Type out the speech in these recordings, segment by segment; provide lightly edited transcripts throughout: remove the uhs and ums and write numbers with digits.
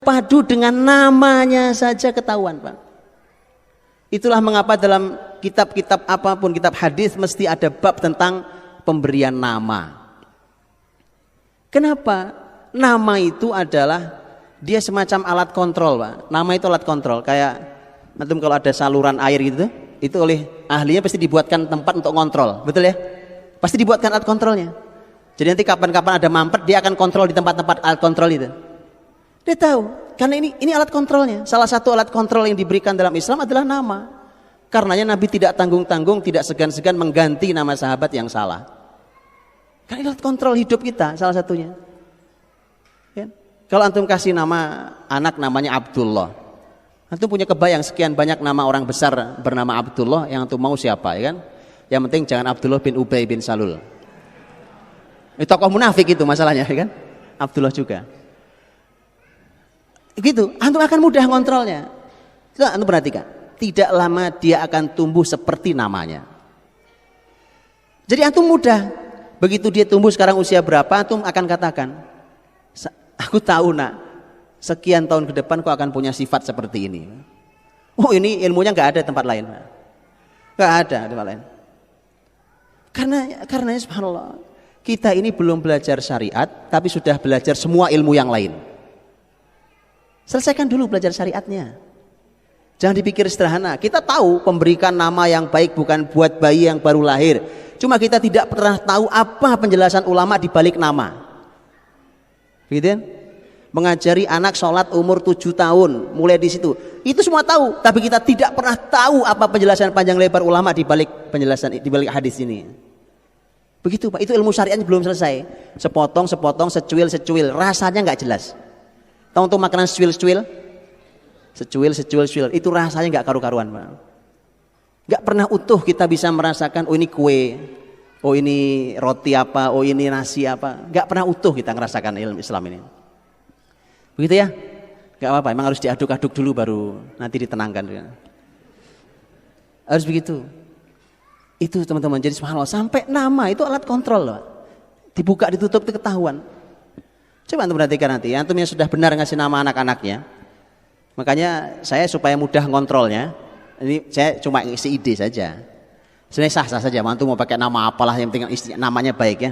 padu dengan namanya saja ketahuan, Pak. Itulah mengapa dalam kitab-kitab apapun, kitab hadis mesti ada bab tentang pemberian nama. Kenapa? Nama itu adalah dia semacam alat kontrol, Pak. Nama itu alat kontrol. Kayak antum kalau ada saluran air gitu, itu oleh ahlinya pasti dibuatkan tempat untuk kontrol, betul ya? Pasti dibuatkan alat kontrolnya. Jadi nanti kapan-kapan ada mampet, dia akan kontrol di tempat-tempat alat kontrol itu. Dia tahu, karena ini alat kontrolnya. Salah satu alat kontrol yang diberikan dalam Islam adalah nama. Karenanya Nabi tidak tanggung-tanggung, tidak segan-segan mengganti nama sahabat yang salah. Karena ini alat kontrol hidup kita, salah satunya. Ya. Kalau antum kasih nama anak namanya Abdullah, antum punya kebayang sekian banyak nama orang besar bernama Abdullah, yang antum mau siapa, ya kan? Yang penting jangan Abdullah bin Ubay bin Salul. Itu tokoh munafik itu masalahnya, ya kan? Abdullah juga. Gitu, antum akan mudah ngontrolnya. Coba antum perhatikan, tidak lama dia akan tumbuh seperti namanya. Jadi antum mudah, begitu dia tumbuh sekarang usia berapa, antum akan katakan, aku tahu nak, sekian tahun ke depan kau akan punya sifat seperti ini. Oh, ini ilmunya nggak ada tempat lain, nggak ada tempat lain. Karena subhanallah, kita ini belum belajar syariat, tapi sudah belajar semua ilmu yang lain. Selesaikan dulu belajar syariatnya. Jangan dipikir sederhana. Kita tahu pemberikan nama yang baik bukan buat bayi yang baru lahir. Cuma kita tidak pernah tahu apa penjelasan ulama di balik nama. Gitu kan? Mengajari anak sholat umur 7 tahun, mulai di situ. Itu semua tahu, tapi kita tidak pernah tahu apa penjelasan panjang lebar ulama di balik penjelasan, di balik hadis ini. Begitu, Pak. Itu ilmu syariatnya belum selesai. Sepotong, secuil, rasanya nggak jelas. Tahu untuk makanan secuil, itu rasanya nggak karu-karuan, Pak. Nggak pernah utuh kita bisa merasakan, oh ini kue, oh ini roti apa, oh ini nasi apa. Nggak pernah utuh kita merasakan ilmu Islam ini. Begitu ya? Nggak apa-apa, emang harus diaduk-aduk dulu baru nanti ditenangkan. Harus begitu. Itu teman-teman, jadi subhanallah, sampai nama itu alat kontrol, Pak. Dibuka, ditutup, itu ketahuan. Coba antum perhatikan nanti, antum yang sudah benar ngasih nama anak-anaknya. Makanya saya supaya mudah ngontrolnya, ini saya cuma isi ide saja. Sebenarnya sah-sah saja, antum mau pakai nama apalah, yang penting namanya baik ya.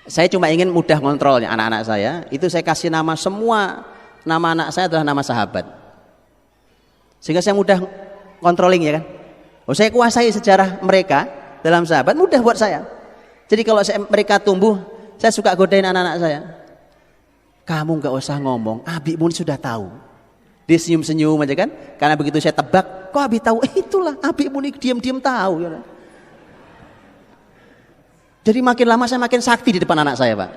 Saya cuma ingin mudah ngontrolnya anak-anak saya. Itu saya kasih nama, semua nama anak saya adalah nama sahabat. Sehingga saya mudah controlling, ya kan. Oh, saya kuasai sejarah mereka dalam sahabat, mudah buat saya. Jadi kalau mereka tumbuh, saya suka godain anak-anak saya. Kamu nggak usah ngomong, Abi pun sudah tahu. Dia senyum-senyum aja kan, karena begitu saya tebak, kok Abi tahu? Itulah Abi pun diam-diam tahu. Ya. Jadi makin lama saya makin sakti di depan anak saya, Pak.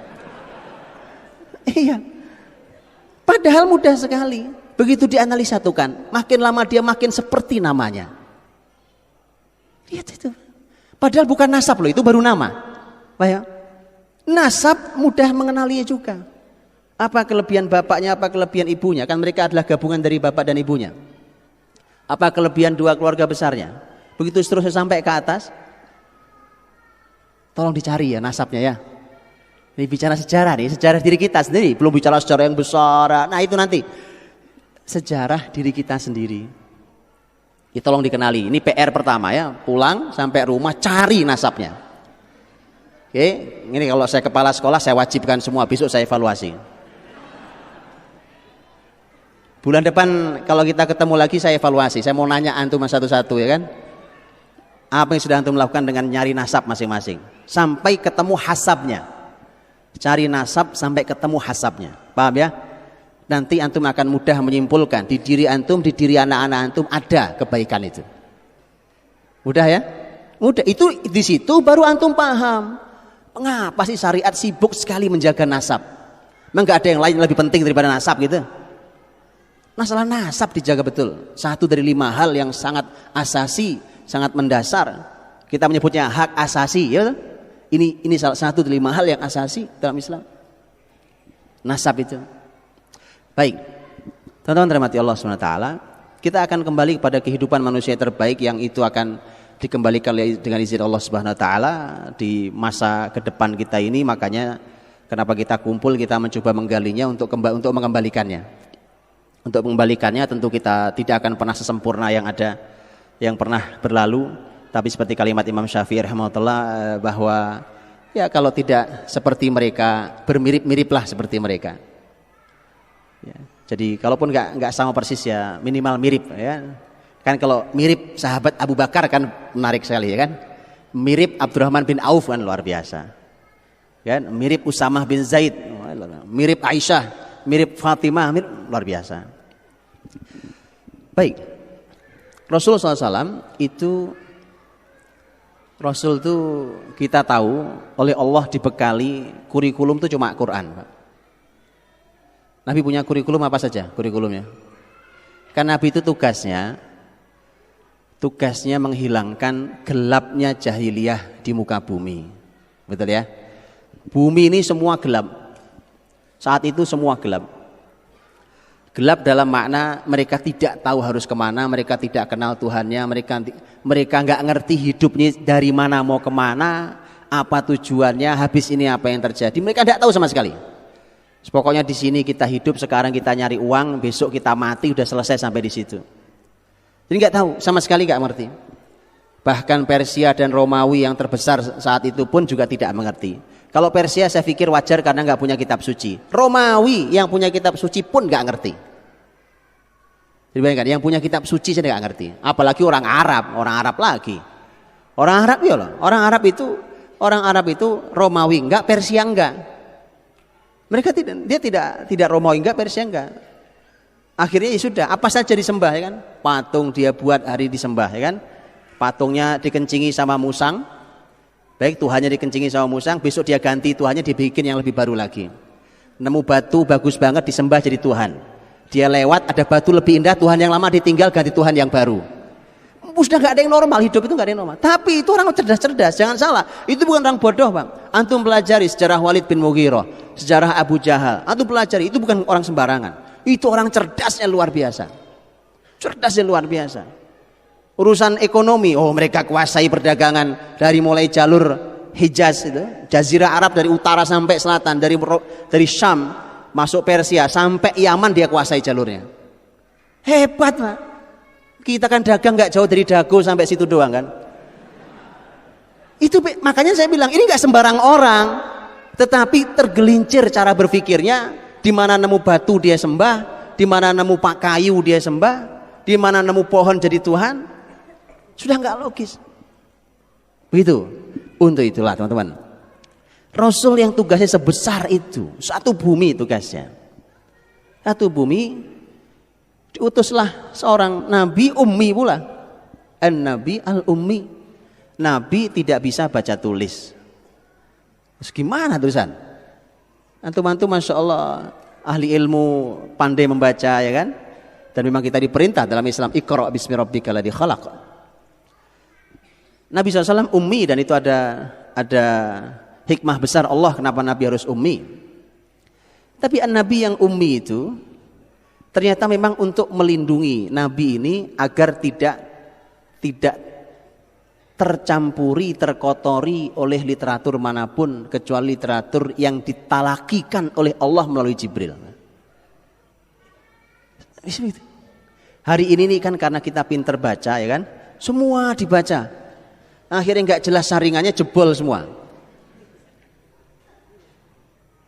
Iya. Padahal mudah sekali. Begitu dianalisa tuh kan, makin lama dia makin seperti namanya. Lihat itu. Padahal bukan nasab loh, itu baru nama. Pak ya. Nasab mudah mengenalinya juga. Apa kelebihan bapaknya, apa kelebihan ibunya? Kan mereka adalah gabungan dari bapak dan ibunya. Apa kelebihan dua keluarga besarnya? Begitu seterusnya sampai ke atas, tolong dicari ya nasabnya ya. Ini bicara sejarah nih, sejarah diri kita sendiri. Belum bicara sejarah yang besar. Nah itu nanti sejarah diri kita sendiri. Ya, tolong dikenali. Ini PR pertama ya. Pulang sampai rumah cari nasabnya. Oke, ini kalau saya kepala sekolah saya wajibkan semua, besok saya evaluasi. Bulan depan kalau kita ketemu lagi saya evaluasi. Saya mau nanya antum satu-satu ya kan. Apa yang sudah antum lakukan dengan nyari nasab masing-masing sampai ketemu hasabnya. Cari nasab sampai ketemu hasabnya. Paham ya? Nanti antum akan mudah menyimpulkan di diri antum, di diri anak-anak antum ada kebaikan itu. Mudah ya? Mudah. Itu di situ baru antum paham. Mengapa sih syariat sibuk sekali menjaga nasab? Memang nggak ada yang lain lebih penting daripada nasab gitu? Masalah nasab dijaga betul. Satu dari 5 hal yang sangat asasi, sangat mendasar. Kita menyebutnya hak asasi, ya. Ini salah satu dari 5 hal yang asasi dalam Islam. Nasab itu. Baik. Teman-teman rahmati Allah SWT, kita akan kembali kepada kehidupan manusia terbaik yang itu akan dikembalikan dengan izin Allah Subhanahu wa taala di masa ke depan kita ini. Makanya Kenapa kita kumpul, kita mencoba menggalinya untuk mengembalikannya. Untuk mengembalikannya tentu kita tidak akan pernah sesempurna yang ada, yang pernah berlalu. Tapi seperti kalimat Imam Syafi'i rahimahullah bahwa ya kalau tidak seperti mereka, bermirip-miriplah seperti mereka. Ya, jadi kalaupun nggak sama persis ya minimal mirip ya. Kan kalau mirip sahabat Abu Bakar kan menarik sekali ya kan. Mirip Abdurrahman bin Auf kan luar biasa. Kan mirip Usamah bin Zaid, mirip Aisyah, mirip Fatimah, mirip, luar biasa. Baik. Rasulullah SAW itu Rasul itu kita tahu oleh Allah dibekali kurikulum itu cuma Quran, Pak. Nabi punya kurikulum apa saja kurikulumnya? Kan Nabi itu tugasnya menghilangkan gelapnya jahiliyah di muka bumi. Betul ya? Bumi ini semua gelap. Saat itu semua gelap. Gelap dalam makna mereka tidak tahu harus kemana, mereka tidak kenal Tuhannya, mereka nggak ngerti hidupnya dari mana mau kemana, apa tujuannya, habis ini apa yang terjadi, mereka tidak tahu sama sekali. Pokoknya di sini kita hidup, sekarang kita nyari uang, besok kita mati, udah selesai sampai di situ. Jadi nggak tahu, sama sekali nggak ngerti. Bahkan Persia dan Romawi yang terbesar saat itu pun juga tidak mengerti. Kalau Persia saya pikir wajar karena nggak punya kitab suci. Romawi yang punya kitab suci pun nggak ngerti. Jadi bayangkan, yang punya kitab suci saya nggak ngerti. Apalagi orang Arab lagi. Orang Arab itu Romawi enggak, Persia enggak. Mereka tidak Romawi enggak, Persia enggak. Akhirnya ya sudah, apa saja disembah ya kan? Patung dia buat hari disembah ya kan? Patungnya dikencingi sama musang. Baik, Tuhannya dikencingi sama musang, besok dia ganti Tuhannya, dibikin yang lebih baru lagi. Nemu batu bagus banget disembah jadi Tuhan. Dia lewat ada batu lebih indah, Tuhan yang lama ditinggal, ganti Tuhan yang baru. Sudah nggak ada yang normal, hidup itu nggak ada yang normal. Tapi itu orang cerdas-cerdas, jangan salah. Itu bukan orang bodoh, Bang. Antum pelajari sejarah Walid bin Mughirah, sejarah Abu Jahal. Antum pelajari, itu bukan orang sembarangan. Itu orang cerdasnya luar biasa. Cerdasnya luar biasa. Urusan ekonomi, mereka kuasai perdagangan dari mulai jalur Hijaz itu, Jazirah Arab dari utara sampai selatan, dari Syam masuk Persia sampai Yaman dia kuasai jalurnya. Hebat, Pak. Kita kan dagang nggak jauh dari Dago sampai situ doang kan. Itu makanya saya bilang ini nggak sembarang orang, tetapi tergelincir cara berpikirnya. Di mana nemu batu dia sembah, di mana nemu kayu dia sembah, di mana nemu pohon jadi Tuhan. Sudah nggak logis. Begitu. Untuk itulah teman-teman, Rasul yang tugasnya sebesar itu, satu bumi tugasnya. Satu bumi, diutuslah seorang nabi ummi pula. An-nabi al-ummi. Nabi tidak bisa baca tulis. Terus gimana tulisan? Antum-antum Masya Allah ahli ilmu, pandai membaca ya kan. Dan memang kita diperintah dalam Islam, Iqra bismi rabbikal ladzi khalaq. Nabi SAW ummi, dan itu ada hikmah besar Allah kenapa Nabi harus ummi. Tapi Nabi yang ummi itu ternyata memang untuk melindungi Nabi ini agar tidak tercampuri, terkotori oleh literatur manapun kecuali literatur yang ditalakikan oleh Allah melalui Jibril. Hari ini kan karena kita pinter baca ya kan, semua dibaca. Akhirnya nggak jelas saringannya, jebol semua.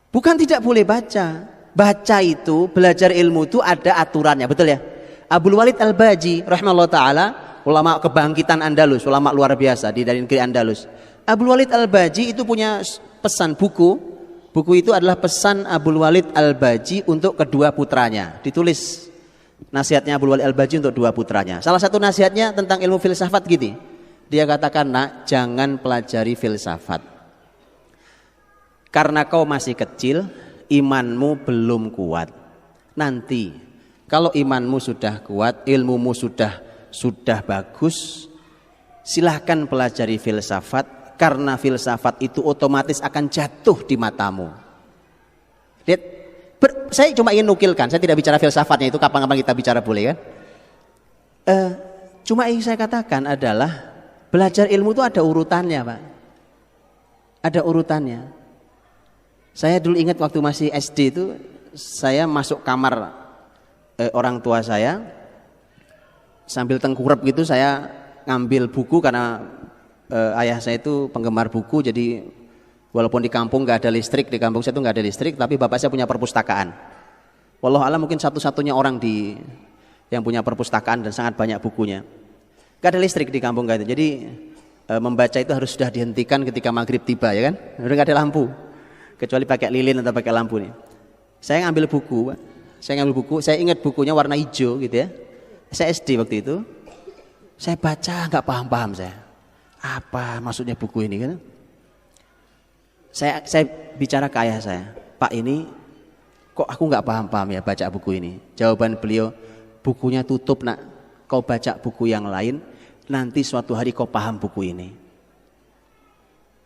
Bukan tidak boleh baca. Baca itu, belajar ilmu itu ada aturannya, betul ya? Abdul Walid Al-Baji rahimahullah ta'ala, ulama kebangkitan Andalus, ulama luar biasa dari negeri Andalus. Abdul Walid Al-Baji itu punya pesan buku. Buku itu adalah pesan Abdul Walid Al-Baji untuk kedua putranya. Ditulis nasihatnya Abdul Walid Al-Baji untuk dua putranya. Salah satu nasihatnya tentang ilmu filsafat gitu. Dia katakan, nak, jangan pelajari filsafat. Karena kau masih kecil, imanmu belum kuat. Nanti kalau imanmu sudah kuat, ilmumu sudah bagus, silahkan pelajari filsafat. Karena filsafat itu otomatis akan jatuh di matamu. Lihat, saya cuma ingin nukilkan, saya tidak bicara filsafatnya itu, kapan-kapan kita bicara boleh kan. Cuma yang saya katakan adalah belajar ilmu itu ada urutannya, Pak. Ada urutannya. Saya dulu ingat waktu masih SD itu, saya masuk kamar orang tua saya, sambil tengkurap gitu saya ngambil buku karena ayah saya itu penggemar buku, jadi walaupun di kampung nggak ada listrik, di kampung saya itu nggak ada listrik, tapi bapak saya punya perpustakaan. Wallahu a'lam mungkin satu-satunya orang yang punya perpustakaan dan sangat banyak bukunya. Gak ada listrik di kampung gitu, jadi membaca itu harus sudah dihentikan ketika maghrib tiba, ya kan? Udah nggak ada lampu, kecuali pakai lilin atau pakai lampu nih. Saya ngambil buku, saya ingat bukunya warna hijau gitu ya. Saya SD waktu itu, saya baca nggak paham saya. Apa maksudnya buku ini kan? Saya bicara ke ayah saya, Pak ini kok aku nggak paham ya baca buku ini. Jawaban beliau, bukunya tutup nak, kau baca buku yang lain, nanti suatu hari kau paham buku ini.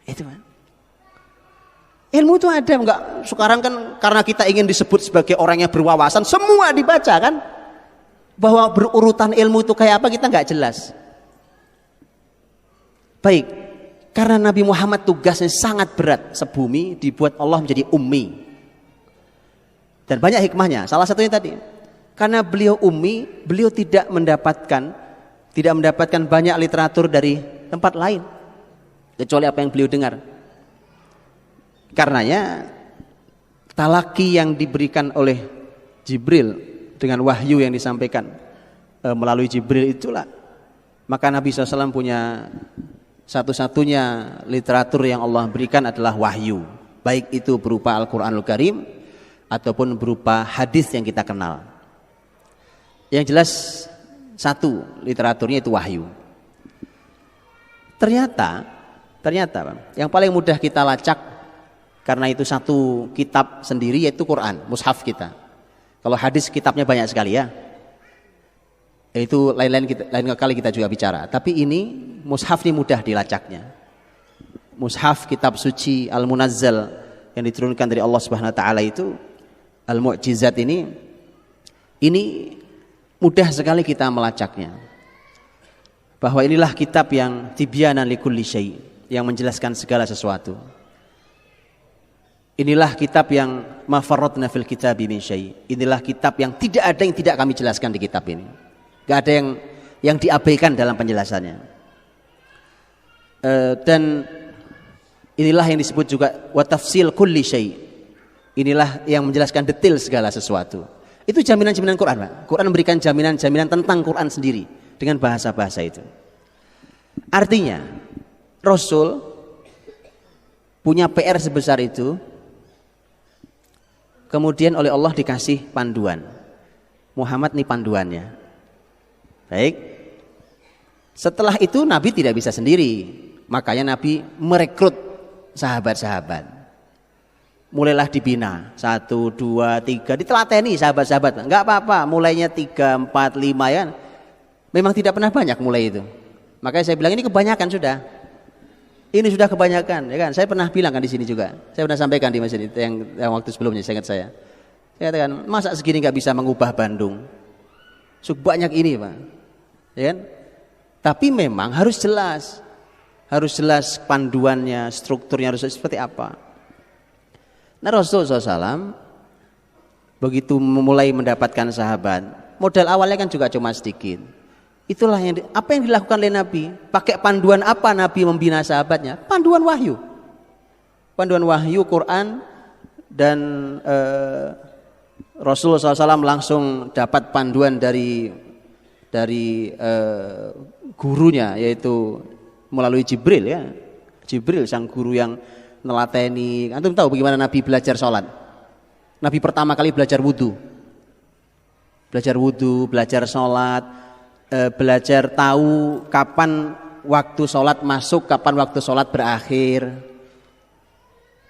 Itu kan. Ilmu itu ada enggak? Sekarang kan karena kita ingin disebut sebagai orang yang berwawasan, semua dibaca kan? Bahwa berurutan ilmu itu kayak apa kita nggak jelas. Baik, karena Nabi Muhammad tugasnya sangat berat, sebumi dibuat Allah menjadi ummi. Dan banyak hikmahnya. Salah satunya tadi, karena beliau ummi, beliau tidak mendapatkan banyak literatur dari tempat lain kecuali apa yang beliau dengar. Karenanya talaki yang diberikan oleh Jibril dengan wahyu yang disampaikan melalui Jibril itulah, maka Nabi SAW punya satu-satunya literatur yang Allah berikan adalah wahyu, baik itu berupa Al-Quranul Karim ataupun berupa hadis yang kita kenal. Yang jelas satu literaturnya itu wahyu. Ternyata yang paling mudah kita lacak karena itu satu kitab sendiri yaitu Quran, mushaf kita. Kalau hadis kitabnya banyak sekali ya. Itu lain kali kita juga bicara. Tapi ini mushaf ini mudah dilacaknya. Mushaf kitab suci Al-Munazzal yang diturunkan dari Allah Subhanahu wa taala itu Al-Mu'jizat ini mudah sekali kita melacaknya. Bahwa inilah kitab yang tibyanan likulli syai', yang menjelaskan segala sesuatu. Inilah kitab yang ma farratna fil kitabi min syai'. Inilah kitab yang tidak ada yang tidak kami jelaskan di kitab ini. Gak ada yang diabaikan dalam penjelasannya. Dan inilah yang disebut juga wa tafsil kulli syai'. Inilah yang menjelaskan detail segala sesuatu. Itu jaminan-jaminan Quran, Pak. Quran memberikan jaminan-jaminan tentang Quran sendiri dengan bahasa-bahasa itu. Artinya, Rasul punya PR sebesar itu, kemudian oleh Allah dikasih panduan. Muhammad nih panduannya. Baik. Setelah itu Nabi tidak bisa sendiri. Makanya Nabi merekrut sahabat-sahabat. Mulailah dibina 1, 2, 3, ditelateni sahabat-sahabat. Enggak apa-apa, mulainya 3, 4, 5 ya. Memang tidak pernah banyak mulai itu. Makanya saya bilang ini kebanyakan sudah. Ini sudah kebanyakan, ya kan? Saya pernah bilang kan di sini juga. Saya pernah sampaikan di masjid yang waktu sebelumnya, saya ingat saya. Saya katakan, masa segini nggak bisa mengubah Bandung? Banyak ini, Pak. Ya kan? Tapi memang harus jelas panduannya, strukturnya harus seperti apa. Nah Rasulullah SAW begitu memulai mendapatkan sahabat, modal awalnya kan juga cuma sedikit. Itulah apa yang dilakukan oleh Nabi. Pakai panduan apa Nabi membina sahabatnya? Panduan wahyu. Panduan wahyu Quran. Dan Rasulullah SAW langsung dapat panduan dari gurunya, yaitu melalui Jibril ya. Jibril sang guru yang nelateni. Antum tahu bagaimana Nabi belajar sholat? Nabi pertama kali belajar wudhu, belajar sholat, belajar tahu kapan waktu sholat masuk, kapan waktu sholat berakhir.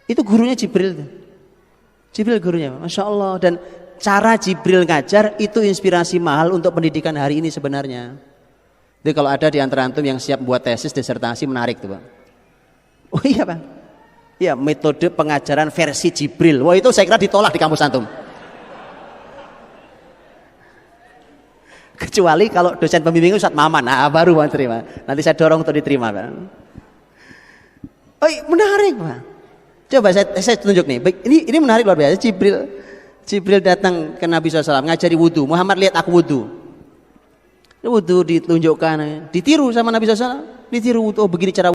Itu gurunya Jibril. Jibril gurunya, Masya Allah. Dan cara Jibril ngajar itu inspirasi mahal untuk pendidikan hari ini sebenarnya. Jadi kalau ada di antara antum yang siap buat tesis, disertasi, menarik tuh Pak. Oh iya Pak. Ya, metode pengajaran versi Jibril. Wah, itu saya kira ditolak di kampus antum. Kecuali kalau dosen pembimbing Ustaz Maman, nah baru Pak terima. Nanti saya dorong untuk diterima, Pak. Oh, menarik, Pak. Coba saya tunjuk nih. Ini menarik luar biasa. Jibril datang ke Nabi SAW ngajari wudu. Muhammad lihat aku wudu. Wudu ditunjukkan, ditiru sama Nabi SAW. Ditiru wudu. Oh begini cara